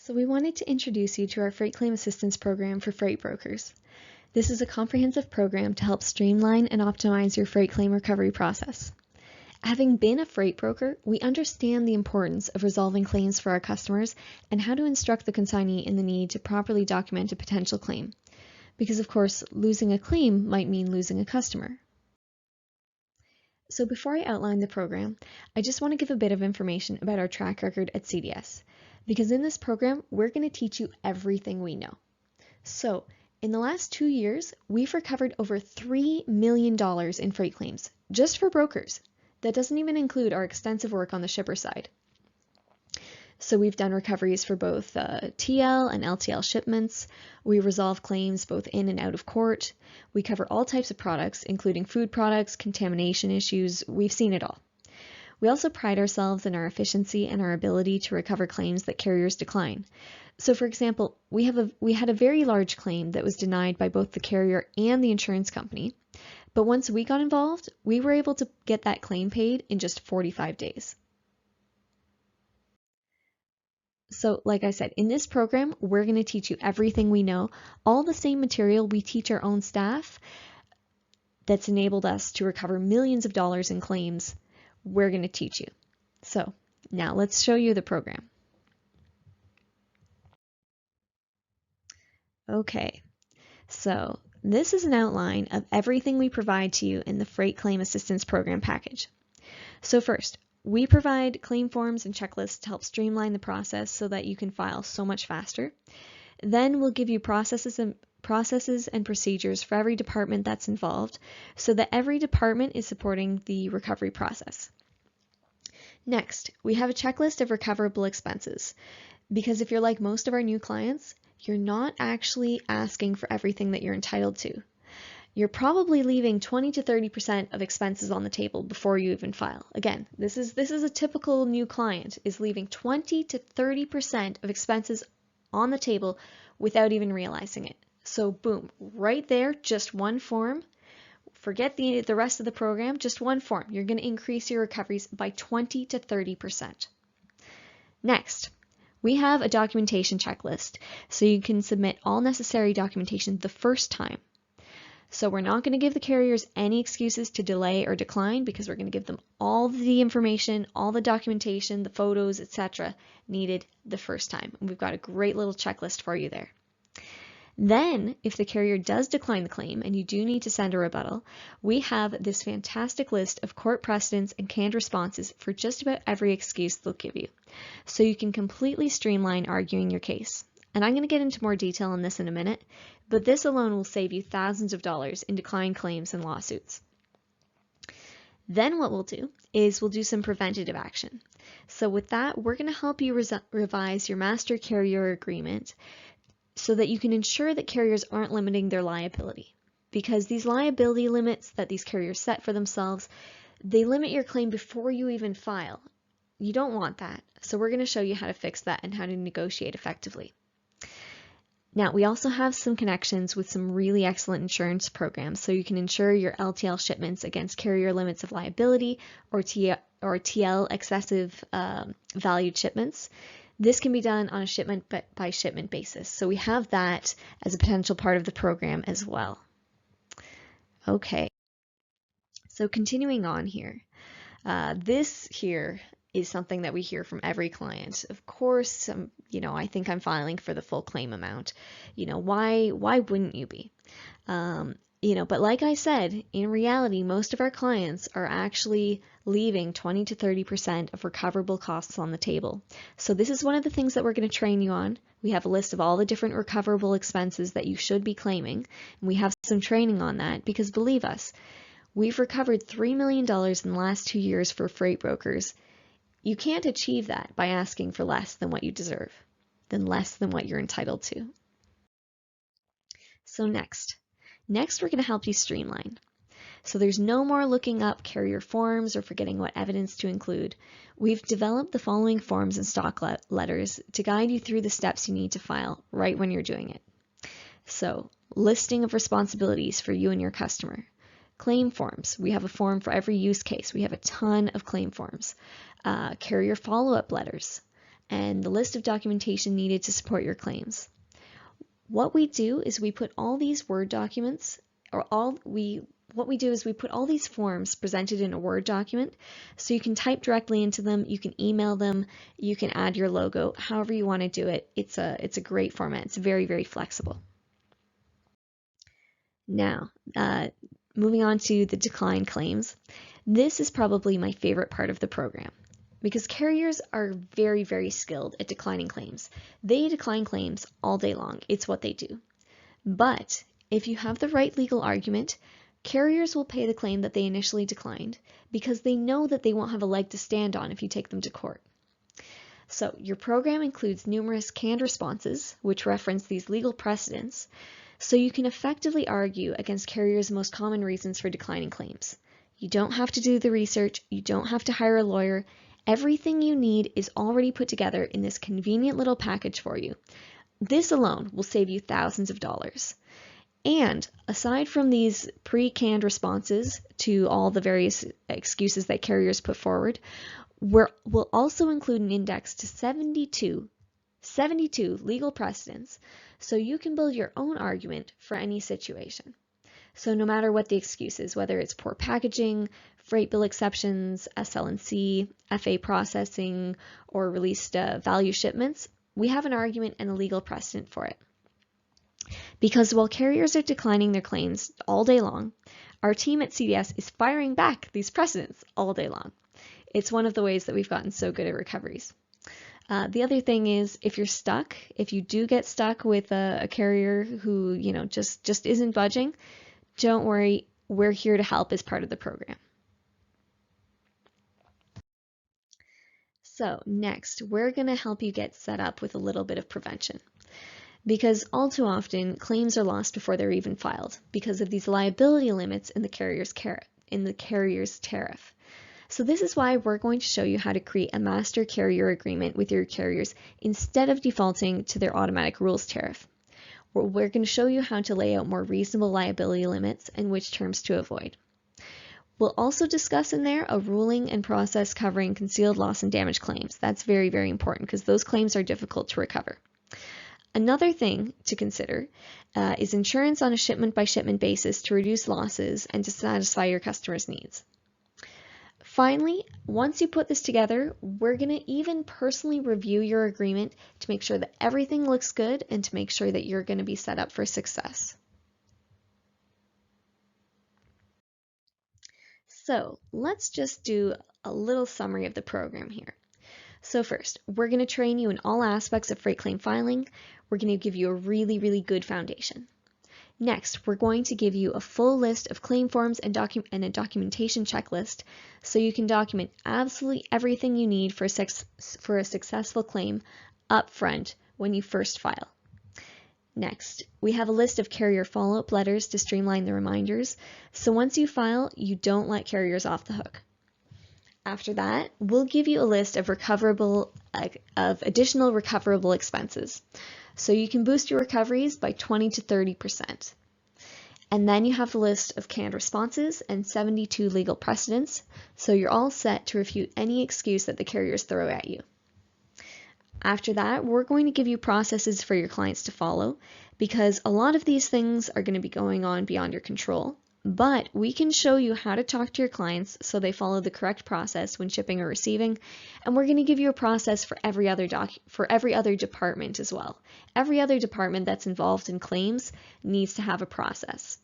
So we wanted to introduce you to our Freight Claim Assistance Program for freight brokers. This is a comprehensive program to help streamline and optimize your freight claim recovery process. Having been a freight broker, we understand the importance of resolving claims for our customers and how to instruct the consignee in the need to properly document a potential claim. Because of course, losing a claim might mean losing a customer. So before I outline the program, I just want to give a bit of information about our track record at CDS. Because in this program, we're going to teach you everything we know. So, in the last 2 years, we've recovered over $3 million in freight claims, just for brokers. That doesn't even include our extensive work on the shipper side. So we've done recoveries for both TL and LTL shipments. We resolve claims both in and out of court. We cover all types of products, including food products, contamination issues. We've seen it all. We also pride ourselves in our efficiency and our ability to recover claims that carriers decline. So for example, we had a very large claim that was denied by both the carrier and the insurance company. But once we got involved, we were able to get that claim paid in just 45 days. So like I said, in this program, we're going to teach you everything we know, all the same material we teach our own staff that's enabled us to recover millions of dollars in claims. We're going to teach you. So now let's show you the program. Okay, so this is an outline of everything we provide to you in the Freight Claim Assistance Program package. So first, we provide claim forms and checklists to help streamline the process so that you can file so much faster. Then we'll give you processes and procedures for every department that's involved so that every department is supporting the recovery process. Next, we have a checklist of recoverable expenses because if you're like most of our new clients, you're not actually asking for everything that you're entitled to. You're probably leaving 20 to 30% of expenses on the table before you even file. Again, this is a typical new client, is leaving 20 to 30% of expenses on the table without even realizing it. So boom, right there, just one form. Forget the rest of the program, just one form. You're going to increase your recoveries by 20 to 30%. Next, we have a documentation checklist, so you can submit all necessary documentation the first time. So we're not going to give the carriers any excuses to delay or decline because we're going to give them all the information, all the documentation, the photos, etc. needed the first time. And we've got a great little checklist for you there. Then, if the carrier does decline the claim and you do need to send a rebuttal, we have this fantastic list of court precedents and canned responses for just about every excuse they'll give you. So you can completely streamline arguing your case. And I'm going to get into more detail on this in a minute, but this alone will save you thousands of dollars in declined claims and lawsuits. Then what we'll do is we'll do some preventative action. So with that, we're going to help you revise your master carrier agreement so that you can ensure that carriers aren't limiting their liability. Because these liability limits that these carriers set for themselves, they limit your claim before you even file. You don't want that. So we're going to show you how to fix that and how to negotiate effectively. Now, we also have some connections with some really excellent insurance programs, so you can insure your LTL shipments against carrier limits of liability or TL excessive valued shipments. This can be done on a shipment by shipment basis, so we have that as a potential part of the program as well. Okay, so continuing on here, this here is something that we hear from every client. Of course, I think I'm filing for the full claim amount. Why wouldn't you be? But like I said, in reality, most of our clients are actually leaving 20 to 30% of recoverable costs on the table. So this is one of the things that we're going to train you on. We have a list of all the different recoverable expenses that you should be claiming, and we have some training on that because believe us, we've recovered $3 million in the last 2 years for freight brokers. You can't achieve that by asking for less than what you deserve, than less than what you're entitled to. So next, we're going to help you streamline. So there's no more looking up carrier forms or forgetting what evidence to include. We've developed the following forms and stock letters to guide you through the steps you need to file right when you're doing it. So, listing of responsibilities for you and your customer. Claim forms. We have a form for every use case. We have a ton of claim forms. Carrier follow-up letters. and the list of documentation needed to support your claims. What we do is we put all these Word documents, what we do is we put all these forms presented in a Word document, so you can type directly into them, you can email them, you can add your logo, however you want to do it. It's a great format. It's very, very flexible. Now, moving on to the decline claims. This is probably my favorite part of the program because carriers are very, very skilled at declining claims. They decline claims all day long. It's what they do. But if you have the right legal argument, carriers will pay the claim that they initially declined because they know that they won't have a leg to stand on if you take them to court. So your program includes numerous canned responses, which reference these legal precedents, so you can effectively argue against carriers' most common reasons for declining claims. You don't have to do the research, you don't have to hire a lawyer. Everything you need is already put together in this convenient little package for you. This alone will save you thousands of dollars. And aside from these pre-canned responses to all the various excuses that carriers put forward, we'll also include an index to 72 legal precedents, so you can build your own argument for any situation. So no matter what the excuse is, whether it's poor packaging, freight bill exceptions, SL&C, FA processing, or released value shipments, we have an argument and a legal precedent for it. Because while carriers are declining their claims all day long, our team at CDS is firing back these precedents all day long. It's one of the ways that we've gotten so good at recoveries. The other thing is, if you do get stuck with a carrier who, just isn't budging, don't worry, we're here to help as part of the program. So next, we're going to help you get set up with a little bit of prevention. Because all too often, claims are lost before they're even filed because of these liability limits in the carrier's tariff. So this is why we're going to show you how to create a master carrier agreement with your carriers instead of defaulting to their automatic rules tariff. We're going to show you how to lay out more reasonable liability limits and which terms to avoid. We'll also discuss in there a ruling and process covering concealed loss and damage claims. That's very, very important because those claims are difficult to recover. Another thing to consider is insurance on a shipment-by-shipment basis to reduce losses and to satisfy your customers' needs. Finally, once you put this together, we're going to even personally review your agreement to make sure that everything looks good and to make sure that you're going to be set up for success. So let's just do a little summary of the program here. So first, we're going to train you in all aspects of freight claim filing. We're going to give you a really, really good foundation. Next, we're going to give you a full list of claim forms and a documentation checklist so you can document absolutely everything you need for a successful claim up front when you first file. Next, we have a list of carrier follow-up letters to streamline the reminders, so once you file, you don't let carriers off the hook. After that, we'll give you a list of additional recoverable expenses, so you can boost your recoveries by 20 to 30%. And then you have a list of canned responses and 72 legal precedents, so you're all set to refute any excuse that the carriers throw at you. After that, we're going to give you processes for your clients to follow, because a lot of these things are going to be going on beyond your control, but we can show you how to talk to your clients so they follow the correct process when shipping or receiving, and we're going to give you a process for every other department as well. Every other department that's involved in claims needs to have a process.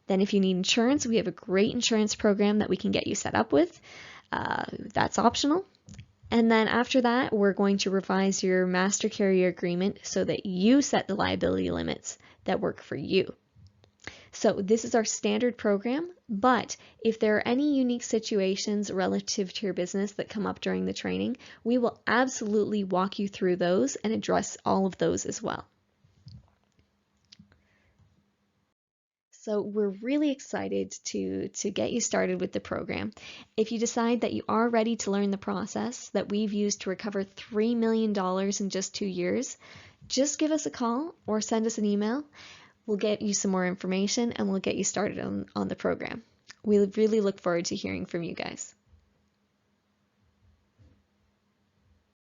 Then if you need insurance, we have a great insurance program that we can get you set up with. That's optional. And then after that, we're going to revise your master carrier agreement so that you set the liability limits that work for you. So this is our standard program, but if there are any unique situations relative to your business that come up during the training, we will absolutely walk you through those and address all of those as well. So we're really excited to get you started with the program. If you decide that you are ready to learn the process that we've used to recover $3 million in just 2 years, just give us a call or send us an email. We'll get you some more information and we'll get you started on the program. We really look forward to hearing from you guys.